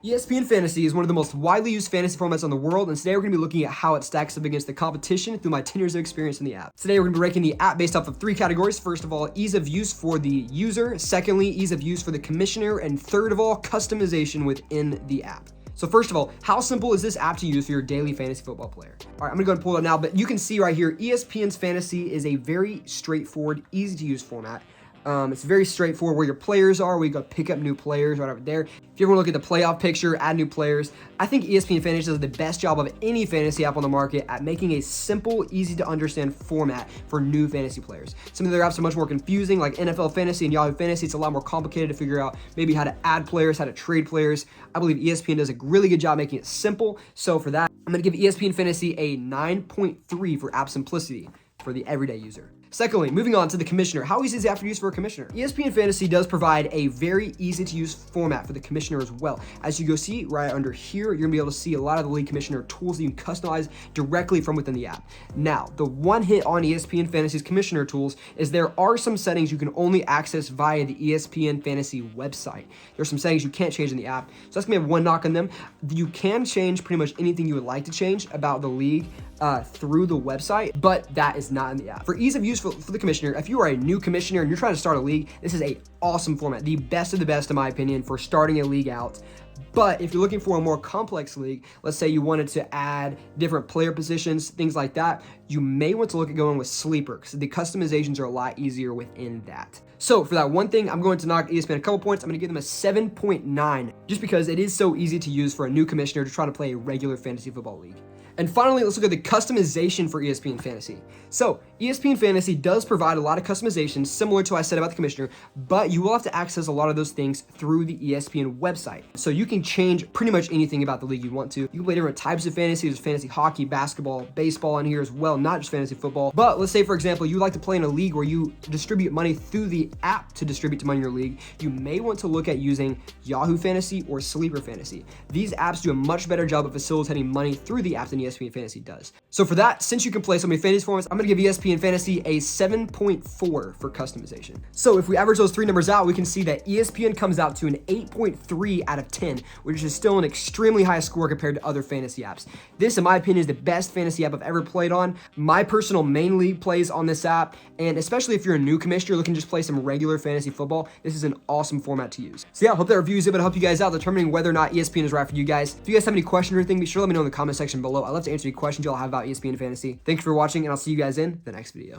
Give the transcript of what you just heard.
ESPN Fantasy is one of the most widely used fantasy formats in the world, and today we're going to be looking at how it stacks up against the competition through my 10 years of experience in the app. Today we're going to be ranking the app based off of 3 categories. First of all, ease of use for the user. Secondly, ease of use for the commissioner. And third of all, customization within the app. So first of all, how simple is this app to use for your daily fantasy football player? All right, I'm gonna go ahead and pull it up now, but you can see right here, ESPN's Fantasy is a very straightforward, easy to use format. It's very straightforward where your players are. We go pick up new players right over there. If you ever want to look at the playoff picture, add new players, I think ESPN Fantasy does the best job of any fantasy app on the market at making a simple, easy to understand format for new fantasy players. Some of their apps are much more confusing, like NFL Fantasy and Yahoo Fantasy. It's a lot more complicated to figure out maybe how to add players, how to trade players. I believe ESPN does a really good job making it simple. So for that, I'm going to give ESPN Fantasy a 9.3 for app simplicity for the everyday user. Secondly, moving on to the commissioner. How easy is the app to use for a commissioner? ESPN Fantasy does provide a very easy to use format for the commissioner as well. As you go see right under here, you're gonna be able to see a lot of the league commissioner tools that you can customize directly from within the app. Now, the one hit on ESPN Fantasy's commissioner tools is there are some settings you can only access via the ESPN Fantasy website. There's some settings you can't change in the app. So that's gonna have one knock on them. You can change pretty much anything you would like to change about the league through the website, but that is not in the app. For ease of use for the commissioner, if you are a new commissioner and you're trying to start a league, this is a awesome format, the best of the best in my opinion for starting a league out. But if you're looking for a more complex league, let's say you wanted to add different player positions, things like that, you may want to look at going with Sleeper because the customizations are a lot easier within that. So for that one thing, I'm going to knock ESPN a couple points. I'm going to give them a 7.9 just because it is so easy to use for a new commissioner to try to play a regular fantasy football league. And finally, let's look at the customization for ESPN Fantasy. So ESPN Fantasy does provide a lot of customizations similar to what I said about the commissioner, but you will have to access a lot of those things through the ESPN website. So you can change pretty much anything about the league you want to. You can play different types of fantasy. There's fantasy hockey, basketball, baseball in here as well, not just fantasy football. But let's say, for example, you like to play in a league where you distribute money through the app to distribute to money in your league. You may want to look at using Yahoo Fantasy or Sleeper Fantasy. These apps do a much better job of facilitating money through the app than ESPN Fantasy does. So for that, since you can play so many fantasy formats, I'm going to give ESPN Fantasy a 7.4 for customization. So if we average those 3 numbers out, we can see that ESPN comes out to an 8.3 out of 10, which is still an extremely high score compared to other fantasy apps. This, in my opinion, is the best fantasy app I've ever played on. My personal main league plays on this app, and especially if you're a new commissioner looking to just play some regular fantasy football, this is an awesome format to use. So yeah, I hope that review is able to help you guys out determining whether or not ESPN is right for you guys. If you guys have any questions or anything, be sure to let me know in the comment section below. I'd love to answer any questions y'all have about ESPN Fantasy. Thanks for watching, and I'll see you guys in the next video.